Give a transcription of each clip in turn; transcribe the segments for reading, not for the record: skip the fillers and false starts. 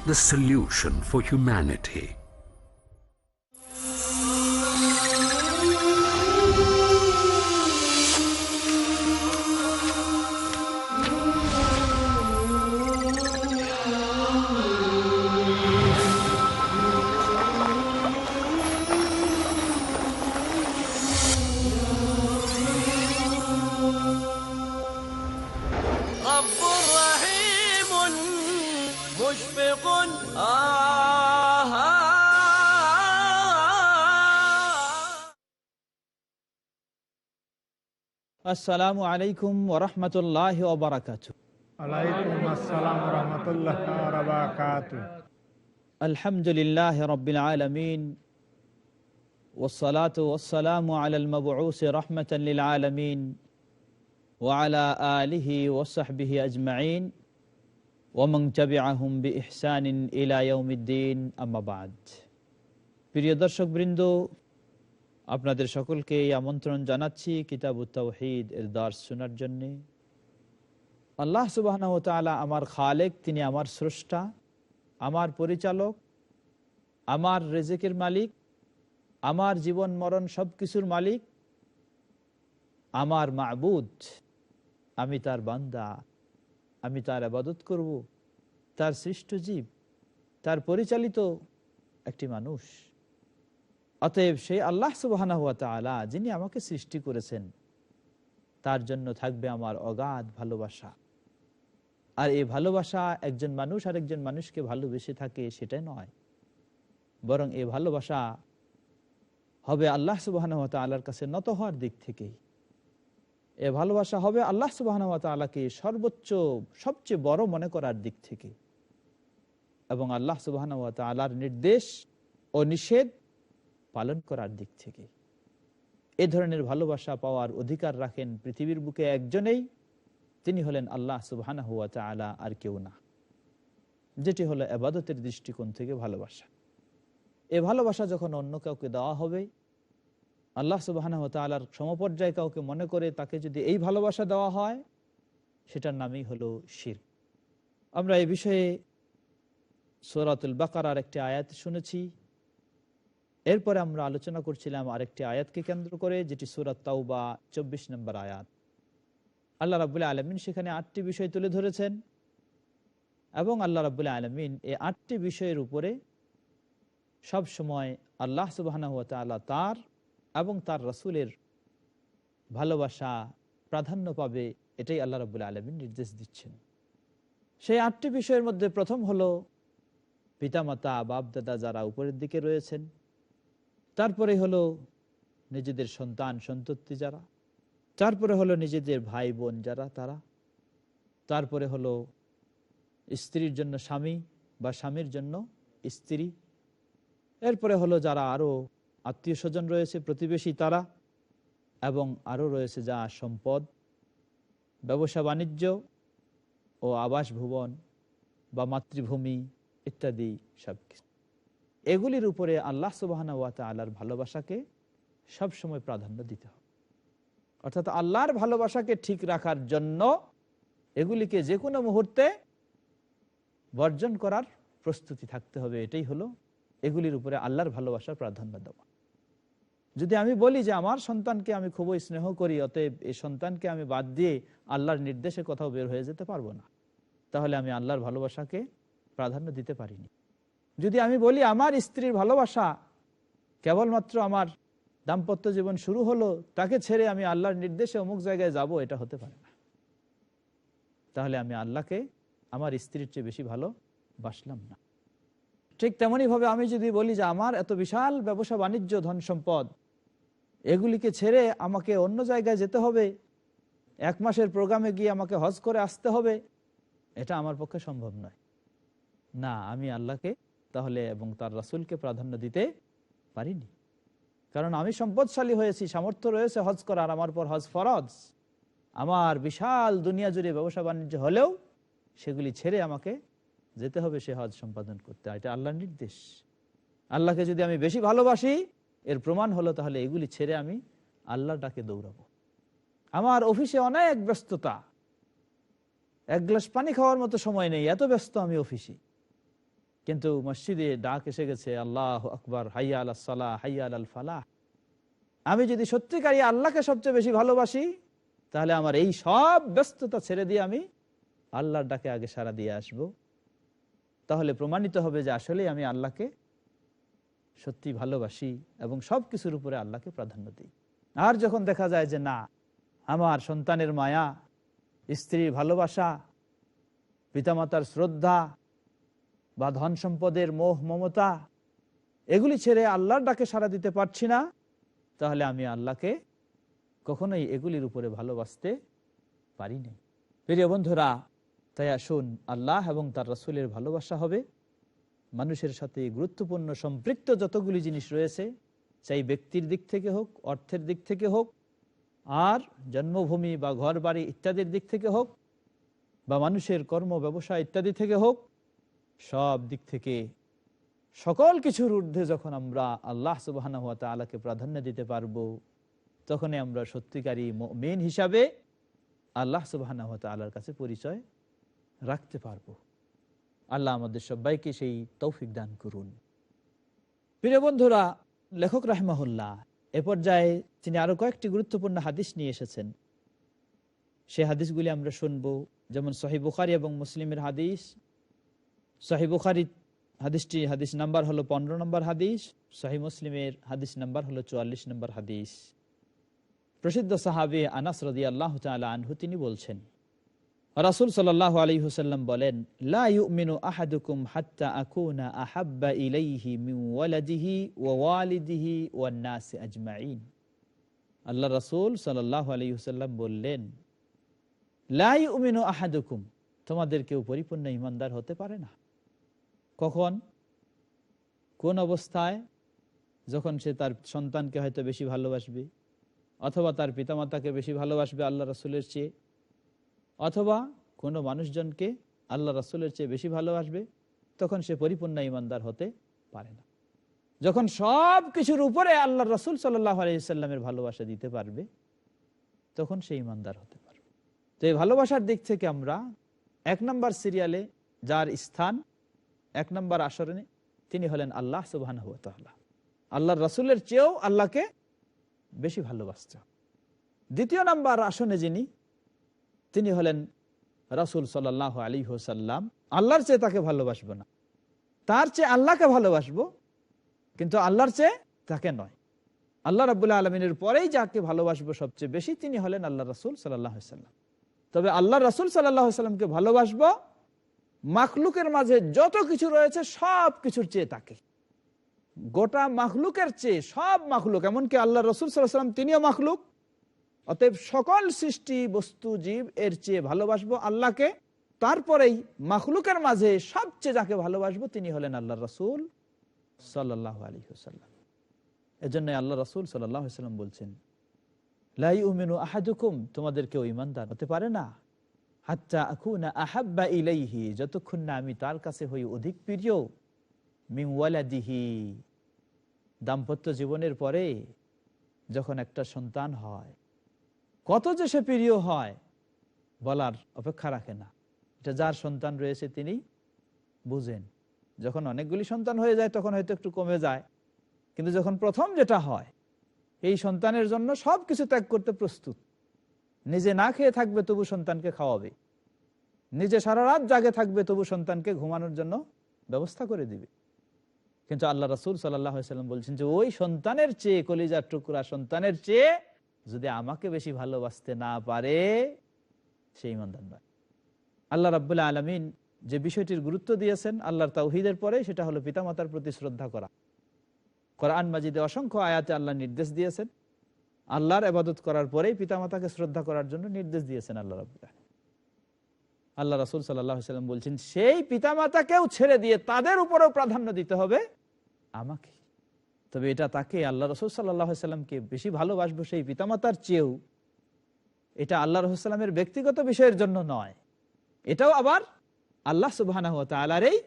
the solution for humanity. আসসালামু আলাইকুম ওয়া রাহমাতুল্লাহি ওয়া বারাকাতুহু। ওয়ালাইকুম আসসালাম ওয়া রাহমাতুল্লাহি ওয়া বারাকাতুহু। আলহামদুলিল্লাহি রাব্বিল আলামিন ওয়াসসালাতু ওয়াসসালামু আলাল মাবউসি রাহমাতাল লিল আলামিন ওয়া আলা আলিহি ওয়া সাহবিহি আজমাইন ওয়া মান তাবিআহুম বিইহসানিন ইলা ইয়াউমিদ্দিন, আম্মা বাদ। প্রিয় দর্শকবৃন্দ, আপনাদের সকলকে আমন্ত্রণ জানাচ্ছি কিতাবুত তাওহীদ এর দর্স শোনার জন্য। আল্লাহ সুবহানাহু ওয়া তাআলা আমার খালেক, তিনি আমার স্রষ্টা, আমার পরিচালক, আমার রিজিকের মালিক, আমার জীবন মরণ সবকিছুর মালিক, আমার মাবুদ। আমি তার বান্দা, আমি তার ইবাদত করব, তার সৃষ্ট জীব, তার পরিচালিত একটি মানুষ। অতএব সেই আল্লাহ সুবহানাহু ওয়া তাআলা যিনি আমাকে সৃষ্টি করেছেন, তার জন্য থাকবে আমার অগাধ ভালোবাসা। আর এই ভালোবাসা একজন মানুষ আরেকজন মানুষকে ভালোবেসে থাকে সেটাই নয়, বরং এই ভালোবাসা হবে আল্লাহ সুবহানাহু ওয়া তাআলার কাছে নত হওয়ার দিক থেকেই। এ ভালোবাসা হবে আল্লাহ সুবহানাহু ওয়া তাআলাকে সর্বোচ্চ সবচেয়ে বড় মনে করার দিক থেকে, এবং আল্লাহ সুবহানাহু ওয়া তাআলার নির্দেশ ও নিষেধ পালন করার দিক থেকে। এ ধরনের ভালোবাসা পাওয়ার অধিকার রাখেন পৃথিবীর বুকে একজনেই, তিনি হলেন আল্লাহ সুবহানাহু ওয়া তাআলা, আর কেউ না। যেটি হলো ইবাদতের দৃষ্টিকোণ থেকে ভালোবাসা। এ ভালোবাসা যখন অন্য কাউকে দেওয়া হবে, আল্লাহ সুবহানাহু ওয়া তাআলার সমপর্যায়ে কাউকে মনে করে তাকে যদি এই ভালোবাসা দেওয়া হয়, সেটার নামই হলো শিরক। আমরা এই বিষয়ে সূরাতুল বাকারার একটি আয়াত শুনেছি। এরপরে আমরা আলোচনা করছিলাম আরেকটি আয়াতকে কেন্দ্র করে, যেটি সূরা তাওবা 24 নম্বর আয়াত। আল্লাহ রাব্বুল আলামিন সেখানে 8টি বিষয় তুলে ধরেছেন, এবং আল্লাহ রাব্বুল আলামিন এই 8টি বিষয়ের উপরে সব সময় আল্লাহ সুবহানাহু ওয়া তাআলা তার এবং তার রাসূলের ভালোবাসা প্রাধান্য পাবে, এটাই আল্লাহ রাব্বুল আলামিন নির্দেশ দিচ্ছেন। সেই 8টি বিষয়ের মধ্যে প্রথম হলো পিতামাতা, বাপ দাদা যারা উপরের দিকে রয়েছেন, তারপরে হলো নিজেদের সন্তান সন্ততি যারা, তারপরে হলো নিজেদের ভাই বোন যারা তারা, তারপরে হলো স্ত্রীর জন্য স্বামী বা স্বামীর জন্য স্ত্রী, এরপরে হলো যারা আরো আত্মীয় স্বজন রয়েছে, প্রতিবেশী তারা, এবং আরো রয়েছে যা সম্পদ, ব্যবসা বাণিজ্য ও আবাস ভবন বা মাতৃভূমি ইত্যাদি সবকিছু। এগুলির উপরে আল্লাহ সুবহানাহু ওয়া তাআলার ভালোবাসাকে সবসময় প্রাধান্য দিতে হবে। অর্থাৎ আল্লাহর ভালোবাসাকে ঠিক রাখার জন্য এগুলিকে যে কোনো মুহূর্তে বর্জন করার প্রস্তুতি থাকতে হবে। এটাই হলো এগুলির উপরে আল্লাহর ভালোবাসার প্রাধান্য দেওয়া। যদি আমি বলি যে আমার সন্তানকে আমি খুবই স্নেহ করি, অতএব এই সন্তানকে আমি বাদ দিয়ে আল্লাহর নির্দেশে কোথাও বের হয়ে যেতে পারবো না, তাহলে আমি আল্লাহর ভালোবাসাকে প্রাধান্য দিতে পারিনি। যদি আমি বলি আমার স্ত্রীর ভালোবাসা কেবলমাত্র আমার দাম্পত্য জীবন শুরু হলো, তাকে ছেড়ে আমি আল্লাহর নির্দেশে অমুক জায়গায় যাব, এটা হতে পারে না। তাহলে আমি আল্লাহকে আমার স্ত্রীর চেয়ে বেশি ভালোবাসলাম না। ঠিক তেমনি ভাবে আমি যদি বলি যে আমার এত বিশাল ব্যবসা বাণিজ্য ধন সম্পদ, এগুলিকে ছেড়ে আমাকে অন্য জায়গায় যেতে হবে, 1 মাসের প্রোগ্রামে গিয়ে আমাকে হজ করে আসতে হবে, এটা আমার পক্ষে সম্ভব নয়। না, আমি আল্লাহকে তাহলে এবং তার রাসূলকে প্রাধান্য দিতে পারিনি। কারণ আমি সম্পদশালী হয়েছি, সামর্থ্য রয়েছে হজ করার, আমার পর হজ ফরজ। আমার বিশাল দুনিয়া জুড়ে ব্যবসা বাণিজ্য হলেও সেগুলি ছেড়ে আমাকে যেতে হবে সে হজ সম্পাদন করতে। এটা আল্লাহর নির্দেশ। আল্লাহকে যদি আমি বেশি ভালোবাসি, এর প্রমাণ হলো তাহলে এগুলি ছেড়ে আমি আল্লাহর ডাকে দৌড়াবো। আমার অফিসে অনেক ব্যস্ততা, 1 গ্লাস পানি খাওয়ার মতো সময় নেই, এত ব্যস্ত আমি অফিসে। কিন্তু মসজিদে ডাক এসে গেছে আল্লাহু আকবার, হাইয়া আলাস সালাহ, হাইয়া আলাল ফালাহ। আমি যদি সত্যিকারই আল্লাহকে সবচেয়ে বেশি ভালোবাসি, তাহলে আমার এই সব ব্যস্ততা ছেড়ে দিয়ে আমি আল্লাহর ডাকে আগে সাড়া দিয়ে আসব। তাহলে প্রমাণিত হবে যে আসলে আমি আল্লাহকে সত্যি ভালোবাসি এবং সব কিছুর উপরে আল্লাহকে প্রাধান্য দিই। আর যখন দেখা যায় যে না, আমার সন্তানের মায়া, স্ত্রীর ভালোবাসা, পিতামাতার শ্রদ্ধা বা ধন সম্পদের মোহ মমতা, এগুলি ছেড়ে আল্লাহর ডাকে সাড়া দিতে পারছি না, তাহলে আমি আল্লাহকে কখনোই এগুলির উপরে ভালোবাসতে পারি না। প্রিয় বন্ধুরা, তাই আসুন আল্লাহ এবং তার রাসূলের ভালোবাসা হবে মানুষের সাথে গুরুত্বপূর্ণ সম্পৃক্ত যতগুলি জিনিস রয়েছে, চাই ব্যক্তির দিক থেকে হোক, অর্থের দিক থেকে হোক, আর জন্মভূমি বা ঘর বাড়ি ইত্যাদির দিক থেকে হোক, বা মানুষের কর্ম ব্যবসা ইত্যাদি থেকে হোক, সব দিক থেকে সকল কিছুর ঊর্ধ্বে যখন আমরা আল্লাহ সুবহানাহু ওয়া তাআলাকে প্রাধান্য দিতে পারবো, তখনই আমরা সত্যিকারী মুমিন হিসাবে আল্লাহ সুবহানাহু ওয়া তাআলার কাছে পরিচয় রাখতে পারবো। আল্লাহ আমাদের সবাইকে সেই তৌফিক দান করুন। প্রিয় বন্ধুরা, লেখক রাহিমাহুল্লাহ এ পর্যায়ে তিনি আরো কয়েকটি গুরুত্বপূর্ণ হাদিস নিয়ে এসেছেন। সেই হাদিসগুলি আমরা শুনবো। যেমন সহিহ বুখারী এবং মুসলিমের হাদিস। সহিহ বুখারী হাদিসটি হাদিস নাম্বার হলো 15 নম্বর হাদিস, সহিহ মুসলিমের হাদিস নাম্বার হলো 44 নম্বর হাদিস। প্রসিদ্ধ সাহাবী আনাস রাদিয়াল্লাহু তাআলা আনহু তিনি বলছেন, রাসূল সাল্লাল্লাহু আলাইহি ওয়াসাল্লাম বলেন, লা ইউমিনু আহাদুকুম হাত্তা আকুনা আহাব্বা ইলাইহি মিন ওয়ালাদিহি ওয়া ওয়ালিদিহি ওয়ান নাসি আজমাইন। আল্লাহ রাসূল সাল্লাল্লাহু আলাইহি ওয়াসাল্লাম বললেন, লা ইউমিনু আহাদুকুম, তোমাদের কেউ পরিপূর্ণ ঈমানদার হতে পারে না। কখন, কোন অবস্থায়? যখন সে তার সন্তানকে হয়তো বেশি ভালোবাসবে, অথবা তার পিতামাতাকে বেশি ভালোবাসবে আল্লাহ রাসূলের চেয়ে, অথবা কোনো মানুষজনকে আল্লাহ রাসূলের চেয়ে বেশি ভালোবাসবে, তখন সে পরিপূর্ণ ঈমানদার হতে পারে না। যখন সব কিছুর উপরে আল্লাহ রাসূল সাল্লাল্লাহু আলাইহি ওয়াসাল্লামের ভালোবাসা দিতে পারবে, তখন সে ঈমানদার হতে পারবে। তো এই ভালোবাসার দিক থেকে আমরা 1 নম্বর সিরিয়ালে যার স্থান, 1 নম্বর আসরে তিনি হলেন আল্লাহ সুবহানাহু ওয়া তাআলা। আল্লাহর রাসূলের চেয়েও আল্লাহকে বেশি ভালোবাসতে হবে। 2 নম্বর আসনে যিনি, তিনি হলেন রাসূল সাল্লাল্লাহু আলাইহি ওয়াসাল্লাম। আল্লাহর চেয়ে তাকে ভালোবাসবো না, তার চেয়ে আল্লাহকে ভালোবাসবো, কিন্তু আল্লাহর চেয়ে তাকে নয়। আল্লাহ রাব্বুল আলামিনের পরেই যাকে ভালোবাসবো সবচেয়ে বেশি, তিনি হলেন আল্লাহ রাসূল সাল্লাল্লাহু আলাইহি ওয়াসাল্লাম। তবে আল্লাহ রাসূল সাল্লাল্লাহু আলাইহি ওয়াসাল্লামকে ভালোবাসবো মাখলুকের মাঝে যত কিছু রয়েছে সব কিছুর চেয়ে তাকে, গোটা মাখলুকের চেয়ে, সব মাখলুক, এমনকি আল্লাহ রাসূল সাল্লাল্লাহু আলাইহি ওয়াসাল্লাম তিনিও মাখলুক। অতএব সকল সৃষ্টি বস্তু জীব এর চেয়ে ভালোবাসবো আল্লাহকে। তারপরেই মাখলুকের মাঝে সবচেয়ে যাকে ভালোবাসবো তিনি হলেন আল্লাহ রাসূল সাল্লাল্লাহু আলাইহি ওয়াসাল্লাম। এজন্য আল্লাহ রাসূল সাল্লাল্লাহু আলাইহি ওয়াসাল্লাম বলছেন, লা ইউমিনু আহাদুকুম, তোমাদের কেউ ঈমানদার হতে পারে না, হাত্তা আকুনা আহাব্বা ইলাইহি, যতক্ষণ না আমি তার কাছে হই অধিক প্রিয়, মিন ওয়ালাদিহি, দাম্পত্য জীবনের পরে যখন একটা সন্তান হয়, কত যে সে প্রিয় হয় বলার অপেক্ষা রাখে না। এটা যার সন্তান রয়েছে তিনি বুঝেন। যখন অনেকগুলি সন্তান হয়ে যায় তখন হয়তো একটু কমে যায়, কিন্তু যখন প্রথম যেটা হয়, এই সন্তানের জন্য সবকিছু ত্যাগ করতে প্রস্তুত। নিজে না খেয়ে থাকবে তবু সন্তানকে খাওয়াবে, নিজে সারা রাত জাগে থাকবে তবু সন্তানকে ঘুমানোর জন্য ব্যবস্থা করে দিবে। কিন্তু আল্লাহ রাসূল সাল্লাল্লাহু আলাইহি ওয়াসাল্লাম বলছেন যে ওই সন্তানের চেয়ে, কলিজার টুকরা সন্তানের চেয়ে যদি আমাকে বেশি ভালোবাসতে না পারে, সে ঈমানদার নয়। আল্লাহ রাব্বুল আলামিন যে বিষয়টির গুরুত্ব দিয়েছেন আল্লাহর তাওহীদের পরে, সেটা হলো পিতামাতার প্রতি শ্রদ্ধা করা। কোরআন মাজিদে অসংখ্য আয়াতে আল্লাহ নির্দেশ দিয়েছেন, আল্লাহর ইবাদত করার পরেই পিতামাতাকে শ্রদ্ধা করার জন্য নির্দেশ দিয়েছেন আল্লাহ রাব্বুল আলামিন। আল্লাহ রাসূল সাল্লাল্লাহু আলাইহি ওয়াসাল্লাম বলছেন, সেই পিতামাতাকেও ছেড়ে দিয়ে তাদের উপরেও প্রাধান্য দিতে হবে আমাকে। তবে এটা তাকে, আল্লাহ রাসূল সাল্লাল্লাহু আলাইহি ওয়াসাল্লামকে বেশি ভালোবাসবো সেই পিতামাতার চেয়েও, এটা আল্লাহ রাসূল সাল্লামের ব্যক্তিগত বিষয়ের জন্য নয়, এটাও আবার আল্লাহ সুবহানাহু ওয়া তাআলার এই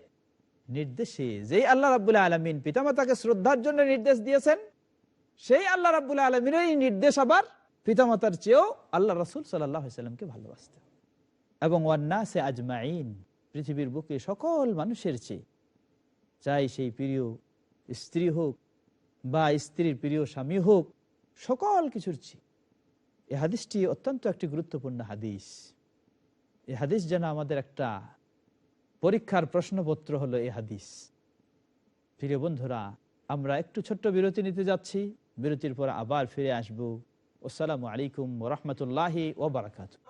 নির্দেশে। যেই আল্লাহ রাব্বুল আলামিন পিতামাতাকে শ্রদ্ধার জন্য নির্দেশ দিয়েছেন, সেই আল্লাহ রাব্বুল আলামিনের এই নির্দেশ আবার পিতামাতার চেয়েও আল্লাহ রাসূল সাল্লাল্লাহু আলাইহি ওয়াসাল্লামকে ভালোবাসতে এবং ওয়ান নাসি আজমাইন, পৃথিবীর বুকে সকল মানুষের চেয়ে চাই সেই প্রিয় স্ত্রী হোক বা স্ত্রীর প্রিয় স্বামী হোক, সকল কিছুর চেয়ে এই হাদিসটি অত্যন্ত একটি গুরুত্বপূর্ণ হাদিস। এই হাদিস যেন আমাদের একটা পরীক্ষার প্রশ্নপত্র হলো এই হাদিস। প্রিয় বন্ধুরা, আমরা একটু ছোট্ট বিরতি নিতে যাচ্ছি, বিরতির পর আবার ফিরে আসবো। আসসালামু আলাইকুম ওয়া রাহমাতুল্লাহি ওয়া বারাকাতুহু।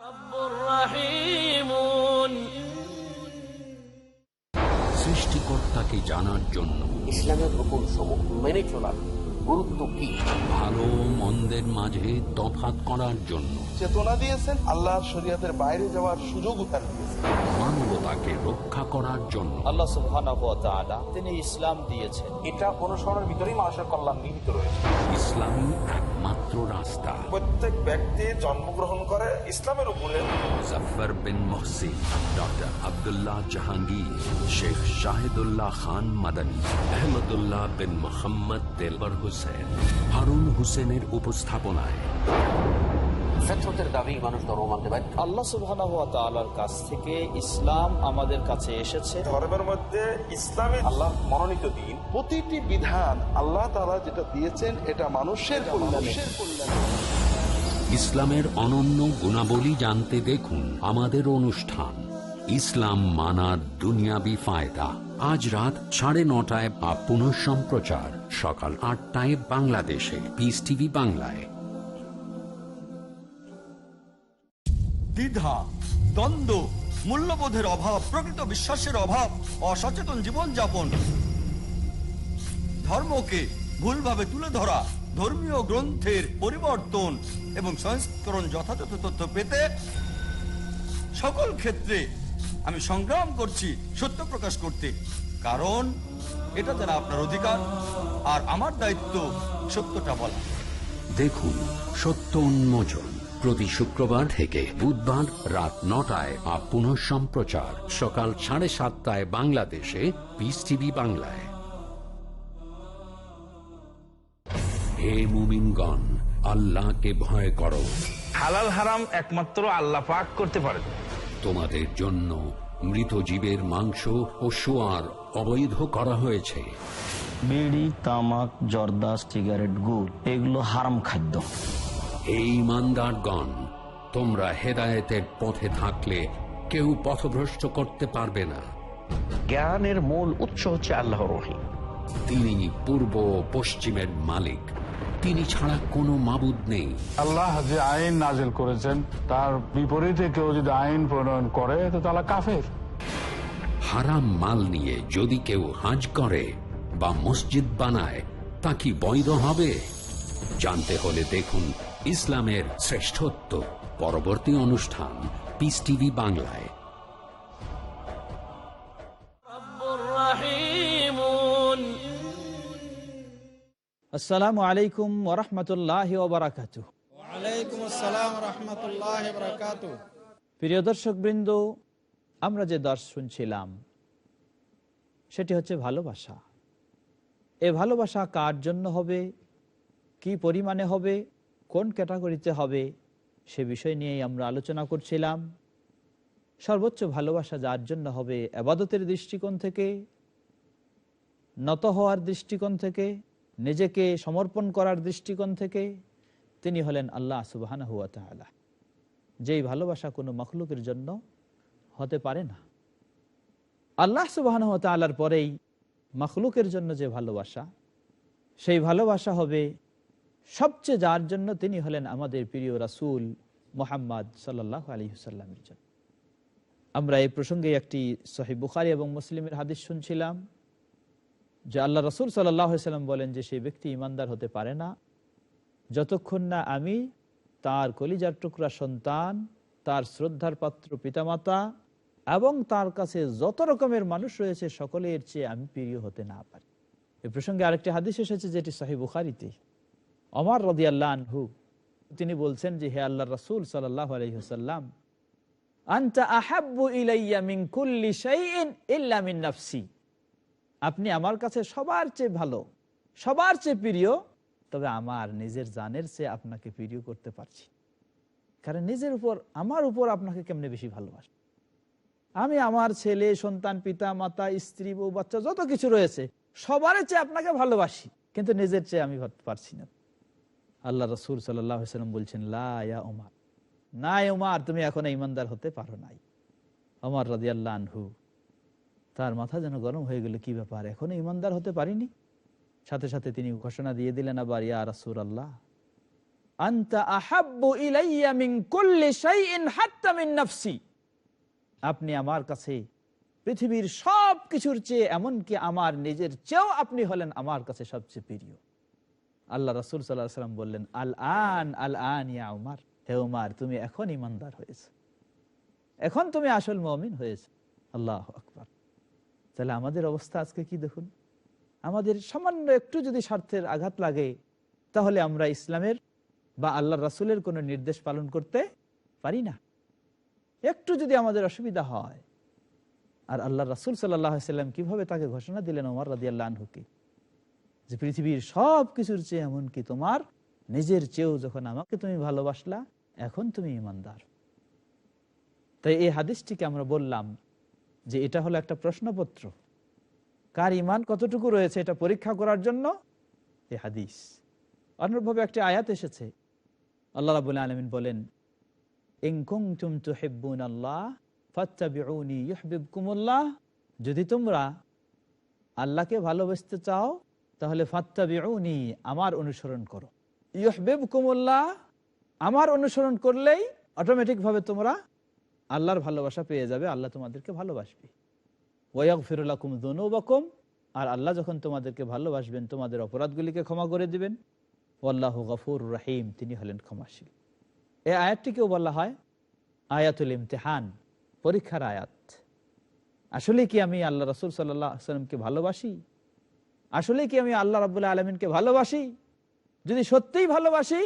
সৃষ্টিকর্তাকে জানার জন্য ইসলামের হুকুম সমূহ মেনে চলার গুরুত্ব কি, ভালো মন্দের মাঝে তফাৎ করার জন্য চেতনা দিয়েছেন, আল্লাহর শরীয়তের বাইরে যাওয়ার সুযোগ তার দিয়েছেন, মানবতাকে রক্ষা করার জন্য। আল্লাহ সুবহানাহু ওয়া তাআলা তিনি ইসলাম দিয়েছেন। এটা অনুসরণের ভিতরেই মানুষের কল্যাণ নিহিত রয়েছে। ইসলামই একমাত্র রাস্তা। প্রত্যেক ব্যক্তি জন্মগ্রহণ করে ইসলামের উপরে। মুজাফফর বিন মুহসিন, ডক্টর আব্দুল্লাহ জাহাঙ্গীর, শেখ শাহিদুল্লাহ খান মাদানী, আহমদুল্লাহ বিন মোহাম্মদ দেলবর হোসেন, হারুন হোসেনের উপস্থাপনায় ফিতরতের দাবি মানুষ ধর্ম মানতে বাধ্য। আল্লাহ সুবহানাহু ওয়া তাআলার কাছ থেকে ইসলাম আমাদের কাছে এসেছে। ধর্মের মধ্যে ইসলামী আল্লাহ মনোনীত দিন, প্রতিটি বিধান আল্লাহ তাআলা যেটা দিয়েছেন এটা মানুষের কল্যাণে। ইসলামের অনন্য গুণাবলী জানতে দেখুন আমাদের অনুষ্ঠান ইসলাম মানার দুনিয়াবি ফায়দা, আজ রাত 9:30 বা পুনঃ সম্প্রচার সকাল 8টায় বাংলাদেশে পিস টিভি বাংলায়। দ্বিধা, দ্বন্দ্ব, মূল্যবোধের অভাব, প্রকৃত বিশ্বাসের অভাব, অসচেতন জীবনযাপন, ধর্মকে ভুলভাবে তুলে ধরা, ধর্মীয় গ্রন্থের পরিবর্তন এবং সংস্করণ যথাযথ তথ্য পেতে সকল ক্ষেত্রে আমি সংগ্রাম করছি সত্য প্রকাশ করতে, কারণ এটা যেন আপনার অধিকার আর আমার দায়িত্ব সত্যটা বলা। দেখুন সত্য উন্মোচন প্রতি শুক্রবার থেকে বুধবার রাত 9টায় বা পুনঃ সম্প্রচার সকাল 7:30 বাংলাদেশে পিস টিভি বাংলায়। হে মুমিনগণ, আল্লাহকে ভয় করো। হালাল হারাম একমাত্র আল্লাহ পাক করতে পারেন। তোমাদের জন্য মৃত জীবের মাংস ও সোয়ার অবৈধ করা হয়েছে। বিড়ি, তামাক, জর্দা, সিগারেট, গুড় এগুলো হারাম খাদ্য। এই ইমানদারগণ, তোমরা হেদায়েতের পথে থাকলে কেউ পথভ্রষ্ট করতে পারবে না। জ্ঞানের মূল উৎস হচ্ছে আল্লাহর ওহী। তিনি পূর্ব ও পশ্চিমের মালিক, তিনি ছাড়া কোনো মাবুদ নেই। আল্লাহ যে আইন নাজিল করেছেন তার বিপরীতে কেউ যদি আইন প্রণয়ন করে তো তারা কাফের। হারাম মাল নিয়ে যদি কেউ হাজ করে বা মসজিদ বানায় তা কি বৈধ হবে? জানতে হলে দেখুন ইসলামের শ্রেষ্ঠত্ব পরবর্তী অনুষ্ঠান পিস টিভি বাংলায়। আসসালামু আলাইকুম ওয়া রাহমাতুল্লাহি ওয়া বারাকাতুহু। ওয়ালাইকুম আসসালাম ওয়া রাহমাতুল্লাহি ওয়া বারাকাতুহু। প্রিয় দর্শকবৃন্দ, আমরা যে দর্শ শুনছিলাম সেটি হচ্ছে ভালোবাসা। এই ভালোবাসা কার জন্য হবে, কি পরিমাণে হবে, কোন ক্যাটাগরিতে হবে, সে বিষয় নিয়েই আমরা আলোচনা করছিলাম। সর্বোচ্চ ভালোবাসা যার জন্য হবে ইবাদতের দৃষ্টিকোণ থেকে, নত হওয়ার দৃষ্টিকোণ থেকে, নিজেকে সমর্পণ করার দৃষ্টিকোণ থেকে, তিনি হলেন আল্লাহ সুবহানাহু ওয়া তাআলা। যেই ভালোবাসা কোনো মাখলুকের জন্য হতে পারে না। আল্লাহ সুবহানাহু ওয়া তাআলার পরেই মাখলুকের জন্য যে ভালোবাসা, সেই ভালোবাসা হবে সবচেয়ে যার জন্য তিনি হলেন আমাদের প্রিয় রাসূল মুহাম্মদ সাল্লাল্লাহু আলাইহি ওয়াসাল্লামের জন্য। আমরা এই প্রসঙ্গে একটি সহিহ বুখারী এবং মুসলিমের হাদিস শুনছিলাম যে আল্লাহ রাসূল সাল্লাল্লাহু আলাইহি ওয়াসাল্লাম বলেন যে সেই ব্যক্তি ঈমানদার হতে পারে না যতক্ষণ না আমি তার কলিজার টুকরা সন্তান, তার শ্রদ্ধার পাত্র পিতামাতা এবং তার কাছে যত রকমের মানুষ রয়েছে সকলের চেয়ে আমি প্রিয় হতে না পারি। এই প্রসঙ্গে আরেকটি হাদিস এসেছে যেটি সহিহ বুখারীতে। ওমর রাদিয়াল্লাহু আনহু তিনি বলছেন যে হে আল্লাহর রাসূল সাল্লাল্লাহু আলাইহি ওয়াসাল্লাম, আনতা আহাব্বু ইলাইয়া মিন কুল্লি শাইইন ইল্লা মিন নাফসি। আপনি আমার কাছে সবার চেয়ে ভালো, সবার চেয়ে প্রিয়, তবে আমার নিজের জানের চেয়ে আপনাকে প্রিয় করতে পারছি। কারণ নিজের উপর, আমার উপর আপনাকে কেমনে বেশি ভালোবাসি। আমি আমার ছেলে সন্তান পিতা মাতা স্ত্রী বউ বাচ্চা যত কিছু রয়েছে সবার চেয়ে আপনাকে ভালোবাসি, কিন্তু নিজের চেয়ে আমি ভাবতে পারছি না। আল্লাহ রসুল সাল্লাম বলছেন, লা ইয়া উমার, না উমার, তুমি এখনো ইমানদার হতে পারো নাই। ওমর রাদিয়াল্লাহু আনহু তার মাথা যেন গরম হয়ে গেল, কি ব্যাপার, এখনো ইমানদার হতে পারিনি? সাথে সাথে তিনি ঘোষণা দিয়ে দিলেন আবার, ইয়া রাসূলুল্লাহ, আনতা আহাব্বু ইলাইয়া মিন কুল্লি শাইইন হাত্তা মিন নাফসি, আপনি আমার কাছে পৃথিবীর সব কিছুর চেয়ে, এমনকি আমার নিজের চেয়েও আপনি হলেন আমার কাছে সবচেয়ে প্রিয়। আল্লাহ রাসূল সাল্লাল্লাহু আলাইহি ওয়াসাল্লাম বললেন, আল আন ইয়া উমার, হে উমার, তুমি এখন ইমানদার হয়েছে, এখন তুমি আসল মুমিন হয়েছে। আল্লাহু আকবার। তাহলে আমাদের অবস্থা আজকে কি দেখুন, আমাদের সামান্য একটু যদি স্বার্থের আঘাত লাগে তাহলে আমরা ইসলামের বা আল্লাহর রাসূলের কোনো নির্দেশ পালন করতে পারি না। একটু যদি আমাদের অসুবিধা হয়, আর আল্লাহর রাসূল সাল্লাল্লাহু আলাইহি ওয়াসাল্লাম কিভাবে তাকে ঘোষণা দিলেন ওমর রাদিয়াল্লাহু আনহুকে, যে পৃথিবীর সব কিছুর চেয়ে এমনকি তোমার নিজের চেয়েও যখন আমাকে তুমি ভালোবাসলা, এখন তুমি ইমানদার। তাই এই হাদিসটিকে আমরা বললাম যে এটা হলো একটা প্রশ্নপত্র, কার ঈমান কতটুকু রয়েছে এটা পরীক্ষা করার জন্য এই হাদিস। অনুরূপভাবে একটি আয়াত এসেছে, আল্লাহ রাব্বুল আলামিন বলেন, ইন কুনতুম তুহিব্বুনাল্লাহ ফাত্তাবিউনি ইউহিব্বুকুমুল্লাহ, যদি তোমরা আল্লাহকে ভালোবাসতে চাও তাহলে ফাত্তাবিউনি, আমার অনুসরণ করো, ইউহিব্বুকুমুল্লাহ, আমার অনুসরণ করলেই অটোমেটিক ভাবে তোমরা আল্লাহর ভালোবাসা পেয়ে যাবে, আল্লাহ তোমাদেরকে ভালোবাসবে। ওয়াগফির লাকুম যুনুবাকুম, আর আল্লাহ যখন তোমাদেরকে ভালোবাসবেন তোমাদের অপরাধগুলিকে ক্ষমা করে দিবেন। ওয়াল্লাহু গফুরুর রহিম, তিনি হলেন ক্ষমাশীল। এই আয়াতটিকেও বলা হয় আয়াতুল ইমতিহান, পরীক্ষার আয়াত। আসলে কি আমি আল্লাহ রাসূল সাল্লাল্লাহু আলাইহি ওয়াসাল্লামকে ভালোবাসি? আসলে কি আমি আল্লাহ রাব্বুল আলামিনকে ভালোবাসি? যদি সত্যিই ভালোবাসি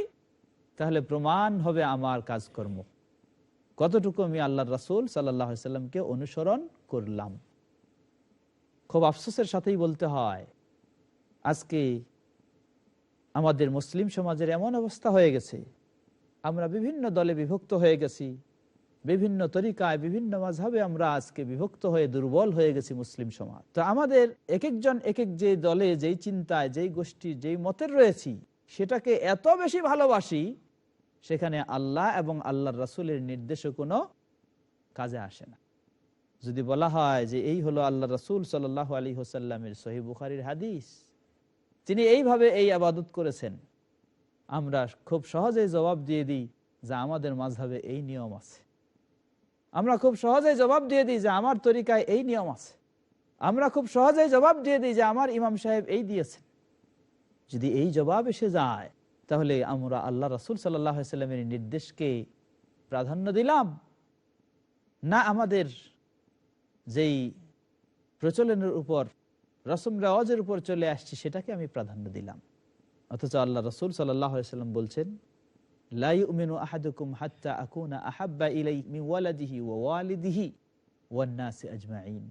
তাহলে প্রমাণ হবে আমার কাজকর্ম, কতটুকু আমি আল্লাহর রাসূল সাল্লাল্লাহু আলাইহি ওয়াসাল্লামকে অনুসরণ করলাম। খুব আফসোসের সাথেই বলতে হয়, আজকে আমাদের মুসলিম সমাজের এমন অবস্থা হয়ে গেছে, আমরা বিভিন্ন দলে বিভক্ত হয়ে গেছি, বিভিন্ন তরিকায় বিভিন্ন মাযহাবে আমরা আজকে বিভক্ত হয়ে দুর্বল হয়ে গেছি মুসলিম সমাজ। তো আমাদের এক একজন এক এক যে দলে, যেই চিন্তায়, যেই গোষ্ঠী, যেই মতের রয়েছি, সেটাকে এত বেশি ভালোবাসি, সেখানে আল্লাহ এবং আল্লাহর রাসূলের নির্দেশও কোনো কাজে আসে না। যদি বলা হয় যে এই হলো আল্লাহ রাসূল সাল্লাল্লাহু আলাইহি ওয়াসাল্লামের সহিহ বুখারীর হাদিস, তিনি এইভাবে এই ইবাদত করেছেন, আমরা খুব সহজেই জবাব দিয়ে দিই যে আমাদের মাযহাবে এই নিয়ম আছে। আমরা খুব সহজেই জবাব দিয়ে দিই যে আমার তরিকায় এই নিয়ম আছে। আমরা খুব সহজেই জবাব দিয়ে দিই যে আমার ইমাম সাহেব এই দিয়েছেন। যদি এই জবাব এসে যায় তাহলে আমরা আল্লাহ রাসূল সাল্লাল্লাহু আলাইহি ওয়াসাল্লামের নির্দেশকে প্রাধান্য দিলাম, না আমাদের যেই প্রচলনের উপর, রসম রেওয়াজের উপর চলে আসছি সেটাকে আমি প্রাধান্য দিলাম। অথচ আল্লাহ রাসূল সাল্লাল্লাহু আলাইহি ওয়াসাল্লাম বলছেন, লা ইউমিনু আহাদুকুম হাত্তা আকুনা আহাব্বা ইলাইহি মিন ওয়ালাদিহি ওয়া ওয়ালিদিহি ওয়ান নাসি আজমাইন,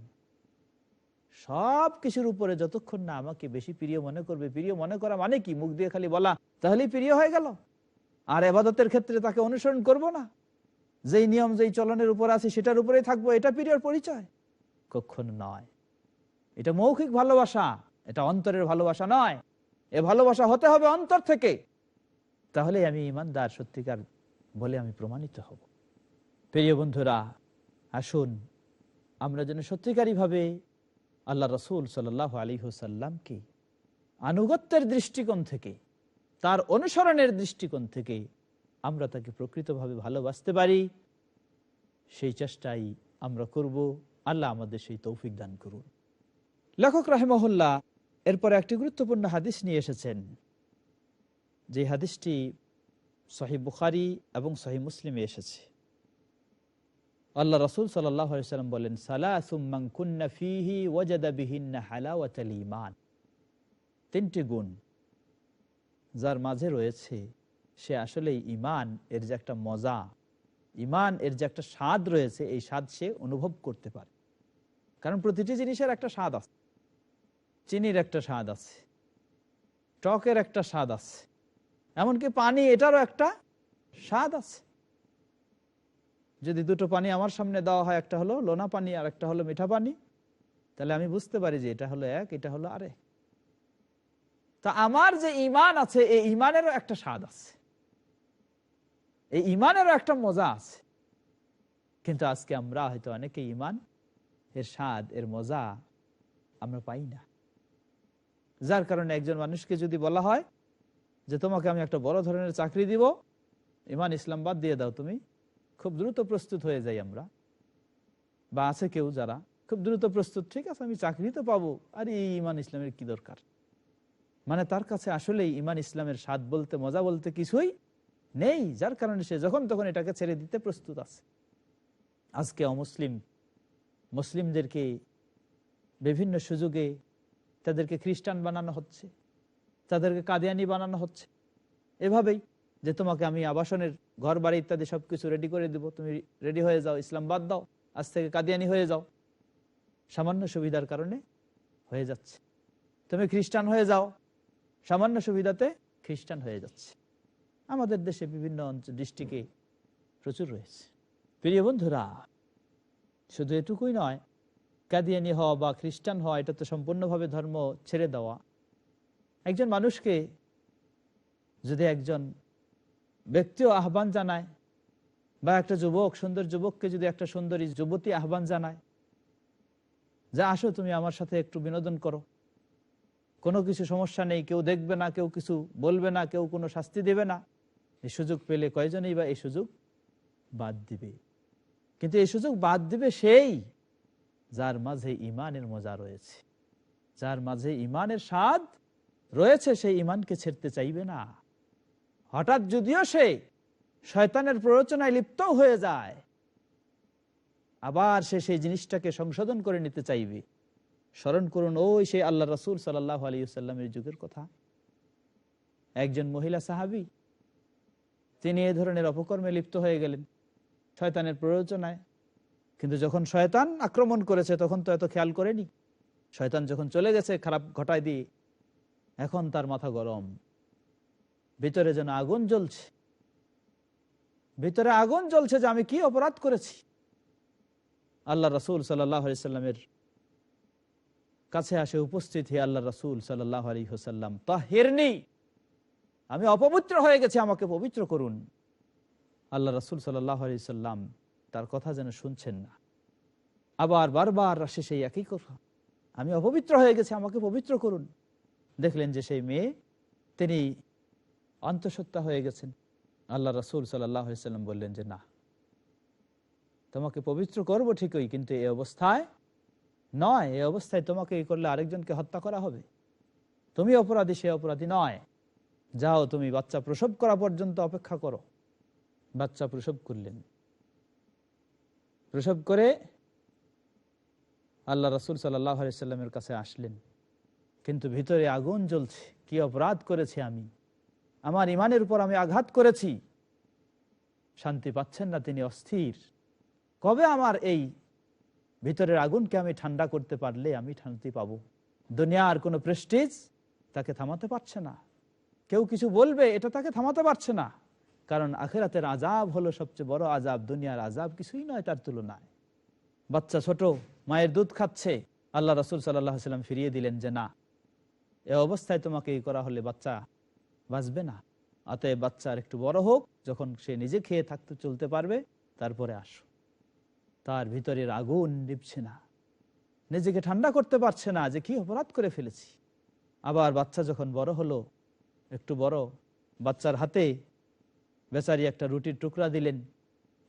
সব কিছুর উপরে যতক্ষণ না আমাকে বেশি প্রিয় মনে করবে। প্রিয় মনে করা মানে কি? মুখ দিয়ে খালি বলা তাহলেই প্রিয় হয়ে গেল, আর ইবাদতের ক্ষেত্রে তাকে অনুসরণ করব না, যেই নিয়ম যেই চলনের উপর আছে সেটার উপরেই থাকবো, এটা প্রিয়র পরিচয়? কখনো নয়। এটা মৌখিক ভালোবাসা, এটা অন্তরের ভালোবাসা নয়। এ ভালোবাসা হতে হবে অন্তর থেকে, তাহলে আমি ইমানদার সত্যিকার বলে আমি প্রমাণিত হব। প্রিয় বন্ধুরা, আসুন আমরা যেন সত্যিকারী ভাবে আল্লাহ রাসূল সাল্লাল্লাহু আলাইহি ওয়াসাল্লামকে আনুগত্যের দৃষ্টিকোণ থেকে, তার অনুসরণের দৃষ্টিকোণ থেকে আমরা তাকে প্রকৃতভাবে ভালোবাসতে পারি, সেই চেষ্টাই আমরা করব। আল্লাহ আমাদের সেই তৌফিক দান করুন। লেখক রাহিমাহুল্লাহ এরপরে একটি গুরুত্বপূর্ণ হাদিস নিয়ে এসেছেন, যে হাদিসটি সহিহ বুখারী এবং সহিহ মুসলিমে এসেছে। আল্লাহ রাসূল সাল্লাল্লাহু আলাইহি ওয়াসাল্লাম বলেন, সালাসুম মান কুন্না ফীহি ওয়াজাদা বিহিন্না হালাওয়াতাল ঈমান, তিনটি গুণ যার মাঝে রয়েছে সে আসলে ঈমান এর যে একটা মজা, ঈমান এর যে একটা স্বাদ রয়েছে, এই স্বাদ সে অনুভব করতে পারে। কারণ প্রতিটি জিনিসের একটা স্বাদ আছে, চিনির একটা স্বাদ আছে, টকের একটা স্বাদ আছে, এমনকি পানি এটারও একটা স্বাদ আছে। যদি দুটো পানি আমার সামনে দেওয়া হয়, একটা হলো লোনা পানি আর একটা হলো মিঠা পানি, তাহলে আমি বুঝতে পারি যে এটা হলো এক, এটা হলো আরেক। তা আমার যে ঈমান আছে, এই ঈমানেরও একটা স্বাদ আছে, এই ঈমানেরও একটা মজা আছে। কিন্তু আজকে আমরা হয়তো অনেকে ঈমান এর স্বাদ, এর মজা আমরা পাই না। যার কারণে একজন মানুষকে যদি বলা হয় যে তোমাকে আমি একটা বড় ধরনের চাকরি দিব, ঈমান ইসলাম বাদ দিয়ে দাও তুমি, খুব দ্রুত প্রস্তুত হয়ে যাই আমরা। বা আছে কেউ যারা খুব দ্রুত প্রস্তুত, ঠিক আছে আমি চাকরি তো পাবো, আর এই ঈমান ইসলামের কি দরকার। মানে তার কাছে আসলেই ঈমান ইসলামের স্বাদ বলতে, মজা বলতে কিছুই নেই, যার কারণে সে যখন তখন এটাকে ছেড়ে দিতে প্রস্তুত আছে। আজকে অমুসলিম মুসলিমদেরকে বিভিন্ন সুযোগে তাদেরকে খ্রিস্টান বানানো হচ্ছে, তাদেরকে কাদিয়ানি বানানো হচ্ছে, এভাবেই যে তোমাকে আমি আবাসনের ঘর বাড়ি ইত্যাদি সবকিছু রেডি করে দিব, তুমি রেডি হয়ে যাও, ইসলাম বাদ দাও, আজ থেকে কাদিয়ানি হয়ে যাও। সামান্য সুবিধার কারণে হয়ে যাচ্ছে। তুমি খ্রিস্টান হয়ে যাও, সামান্য সুবিধাতে খ্রিস্টান হয়ে যাচ্ছে। আমাদের দেশে বিভিন্ন ডিস্ট্রিক্টে প্রচুর রয়েছে। প্রিয় বন্ধুরা, শুধু এটুকুই নয়, কাদিয়ানি হওয়া বা খ্রিস্টান হওয়া এটা তো সম্পূর্ণভাবে ধর্ম ছেড়ে দেওয়া। একজন মানুষকে যদি একজন ব্যক্তিও আহ্বান জানায়, বা একটা যুবক, সুন্দর যুবককে যদি একটা সুন্দরী যুবতী আহ্বান জানায় যে আসো তুমি আমার সাথে একটু বিনোদন করো, কোনো কিছু সমস্যা নেই, কেউ দেখবে না, কেউ কিছু বলবে না, কেউ কোনো শাস্তি দেবে না, এই সুযোগ পেলে কয়জনই বা এই সুযোগ বাদ দিবে। কিন্তু এই সুযোগ বাদ দিবে সেই যার মাঝে ঈমানের মজা রয়েছে, যার মাঝে ঈমানের স্বাদ রয়েছে, সেই ঈমানকে ছেড়তে চাইবে না। হঠাৎ যদিও সে শয়তানের প্ররোচনায় লিপ্ত হয়ে যায়, আবার সে সেই জিনিসটাকে সংশোধন করে নিতে চাইবে। স্মরণ করুন ওই সেই আল্লাহ রাসূল সাল্লাল্লাহু আলাইহি ওয়াসাল্লামের যুগের কথা। একজন মহিলা সাহাবী, তিনি এ ধরনের অপকর্মে লিপ্ত হয়ে গেলেন শয়তানের প্ররোচনায়। কিন্তু যখন শয়তান আক্রমণ করেছে তখন তো এত খেয়াল করেনি। শয়তান যখন চলে গেছে খারাপ ঘটায় দিয়ে, এখন তার মাথা গরম, ভিতরে যেন আগুন জ্বলছে, ভিতরে আগুন জ্বলছে যে আমি কি অপরাধ করেছি। আল্লাহ রাসূল সাল্লাল্লাহু আলাইহি ওয়াসাল্লামের কাছে আসে উপস্থিত, হে আল্লাহ রাসূল সাল্লাল্লাহু আলাইহি ওয়াসাল্লাম, তাহিরনি, আমি অপবিত্র হয়ে গেছি, আমাকে পবিত্র করুন। আল্লাহ রাসূল সাল্লাল্লাহু আলাইহি ওয়াসাল্লাম তার কথা যেন শুনছেন না, আবার বারবার আসে সেই একই কথা, আমি অপবিত্র হয়ে গেছি, আমাকে পবিত্র করুন। দেখলেন যে সেই মেয়ে তিনি অন্তঃসত্ত্বা হয়ে গেছেন। আল্লাহ রাসূল সাল্লাল্লাহু আলাইহি ওয়াসাল্লাম বললেন যে না, তোমাকে পবিত্র করব ঠিকই, কিন্তু এই অবস্থায় নয়, এই অবস্থায় তোমাকে এই করলে আরেকজনকে হত্যা করা হবে, তুমি অপরাধী, সে অপরাধী নয়। যাও তুমি বাচ্চা প্রসব করা পর্যন্ত অপেক্ষা করো। বাচ্চা প্রসব করলেন, প্রসব করে আল্লাহ রাসূল সাল্লাল্লাহু আলাইহি ওয়াসাল্লামের কাছে আসলেন, কিন্তু ভিতরে আগুন জ্বলছে, কি অপরাধ করেছি আমি, আমার ঈমানের উপর আমি আঘাত করেছি। শান্তি পাচ্ছেন না তিনি, অস্থির, কবে আমার এই ভিতরের আগুনকে আমি ঠান্ডা করতে পারলে আমি শান্তি পাবো। দুনিয়ার কোনো প্রেস্টিজ তাকে থামাতে পারছে না, কেউ কিছু বলবে এটা তাকে থামাতে পারছে না, কারণ আখিরাতের আযাব হলো সবচেয়ে বড় আযাব, দুনিয়ার আযাব কিছুই নয় তার তুলনায়। বাচ্চা ছোট, মায়ের দুধ খাচ্ছে। আল্লাহ রাসূল সাল্লাল্লাহু আলাইহি ওয়াসাল্লাম ফিরিয়ে দিলেন যে না, এই অবস্থায় তোমাকে এই করা হলে বাচ্চা বাঁচবে না, অতএব বাচ্চার একটু বড় হোক, যখন সে নিজে খেয়ে থাকতে চলতে পারবে তারপরে আসো। তার ভিতরের আগুন নিভছে না, নিজেকে ঠান্ডা করতে পারছে না যে কি অপরাধ করে ফেলেছি। আবার বাচ্চা যখন বড় হলো, একটু বড়, বাচ্চার হাতে বেচারি একটা রুটির টুকরা দিলেন,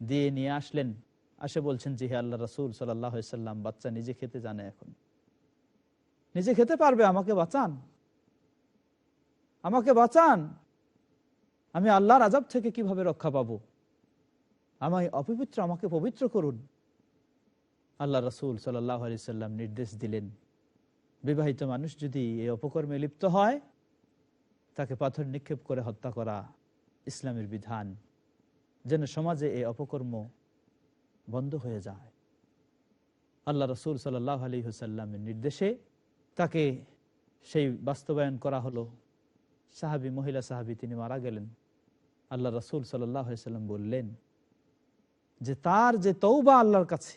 দিয়ে নিয়ে আসলেন, আসে বলছেন যে হে আল্লাহ রাসূল সাল্লাল্লাহু আলাইহি ওয়াসাল্লাম, বাচ্চা নিজে খেতে জানে, এখন নিজে খেতে পারবে, আমাকে বাঁচান, আমাকে বাঁচান, আমি আল্লাহর আযাব থেকে কিভাবে রক্ষা পাবো, আমি অপবিত্র, আমাকে পবিত্র করুন। আল্লাহ রাসূল সাল্লাল্লাহু আলাইহি ওয়াসাল্লাম নির্দেশ দিলেন, বিবাহিত মানুষ যদি এই অপকর্মে লিপ্ত হয় তাকে পাথর নিক্ষেপ করে হত্যা করা ইসলামের বিধান, যেন সমাজে এই অপকর্ম বন্ধ হয়ে যায়। আল্লাহ রাসূল সাল্লাল্লাহু আলাইহি ওয়াসাল্লামের নির্দেশে তাকে সেই বাস্তবায়ন করা হলো। সাহাবী, মহিলা সাহাবী, তিনি মারা গেলেন। আল্লাহ রাসূল সাল্লাল্লাহু আলাইহি ওয়াসাল্লাম বললেন যে তার যে তওবা আল্লাহর কাছে,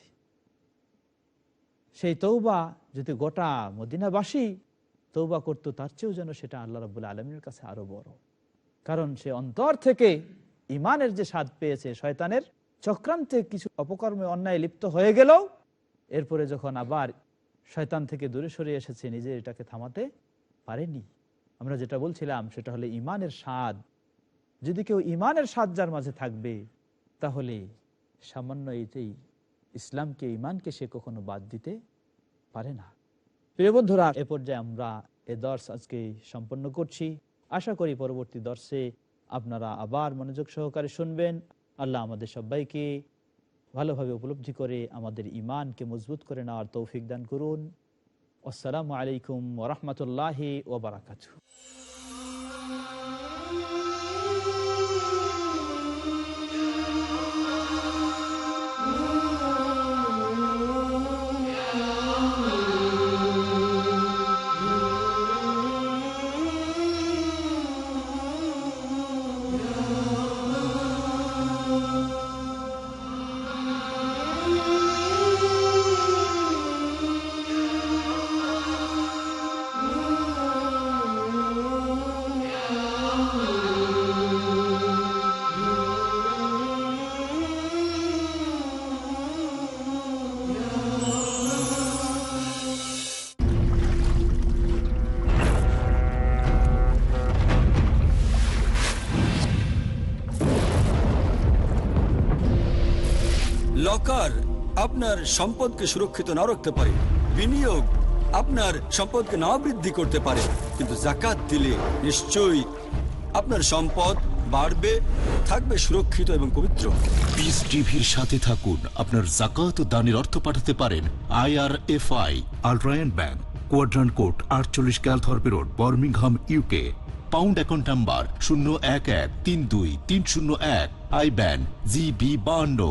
সেই তওবা যদি গোটা মদিনাবাসী তওবা করতো, তার চেয়েও যেন সেটা আল্লাহ রাব্বুল আলামিনের কাছে আরো বড়। কারণ সে অন্তর থেকে ইমানের যে স্বাদ পেয়েছে, শয়তানের চক্রান্তে কিছু অপকর্মে অন্যায় লিপ্ত হয়ে গেলেও এরপরে যখন আবার শয়তান থেকে দূরে সরে এসেছে, নিজে এটাকে থামাতে পারেনি। আমরা যেটা বলছিলাম সেটা হলো ইমানের স্বাদ। যদি কেউ ইমানের স্বাদ যার মাঝে থাকবে, তাহলে সামান্য এতেই ইসলামকে, ইমানকে সে কখনো বাদ দিতে পারে না। প্রিয় বন্ধুরা, এ পর্যায়ে আমরা এ দর্স আজকে সম্পন্ন করছি। আশা করি পরবর্তী দর্শে আপনারা আবার মনোযোগ সহকারে শুনবেন। আল্লাহ আমাদের সবাইকে ভালোভাবে উপলব্ধি করে আমাদের ইমানকে মজবুত করে নেওয়ার তৌফিক দান করুন। আসসালামু আলাইকুম ওয়া রাহমাতুল্লাহি ওয়া বারাকাতুহু। লকার আপনার সম্পদকে সুরক্ষিত না রাখতে পারে, বিনিয়োগ আপনার সম্পদকে না বৃদ্ধি করতে পারে, কিন্তু যাকাত দিলে নিশ্চয়ই আপনার সম্পদ বাড়বে, থাকবে সুরক্ষিত এবং পবিত্র। পিস টিভির সাথে থাকুন। আপনার যাকাত ও দানের অর্থ পাঠাতে পারেন IRFI, আলট্রায়ন bank, Quadrant Court 48 Calthorpe Road, Birmingham, UK। Pound account number 01132301, IBAN GB52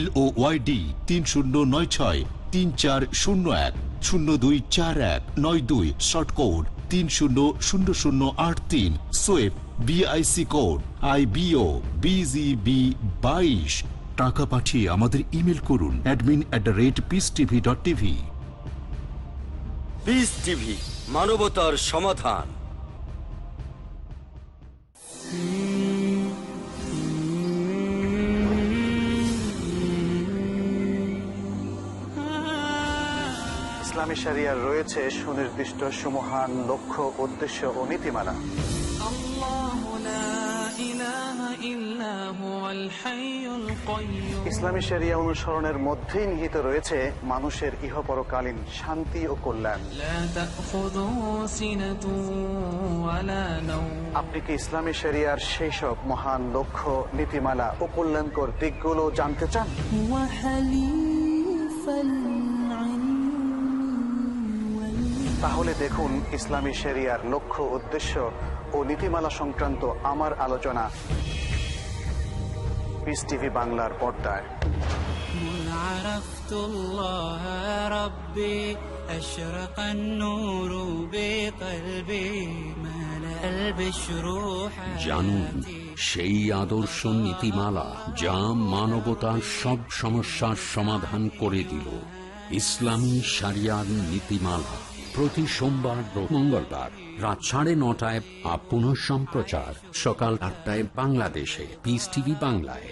LOYD 30963401 024192, short code 300083, swift BIC code IBO BGB22। টাকা পাঠিয়ে আমাদের ইমেল করুন admin@peacetv.tv। পিস টিভি, মানবতার সমাধান। ইসলামী শরিয়ার রয়েছে সুনির্দিষ্ট সুমহান লক্ষ্য, উদ্দেশ্য ও নীতিমালা। ইসলামী শরিয়া অনুসরণের মধ্যেই নিহিত রয়েছে মানুষের ইহপরকালীন শান্তি ও কল্যাণ। আপনি কি ইসলামী শরিয়ার সেই সব মহান লক্ষ্য, নীতিমালা ও কল্যাণকর দিকগুলো জানতে চান? তাহলে দেখুন ইসলামী শরিয়ার লক্ষ্য, উদ্দেশ্য ও নীতিমালা সংক্রান্ত আমার আলোচনা পিস টিভি বাংলার পর্দায়। জানুন সেই আদর্শ নীতিমালা যা মানবতার সব সমস্যার সমাধান করে দিল। ইসলামী শরিয়ার নীতিমালা প্রতি সোমবার ও মঙ্গলবার রাত 9:30 পুনঃ সম্প্রচার সকাল 8টায় বাংলাদেশে পিস টিভি বাংলায়।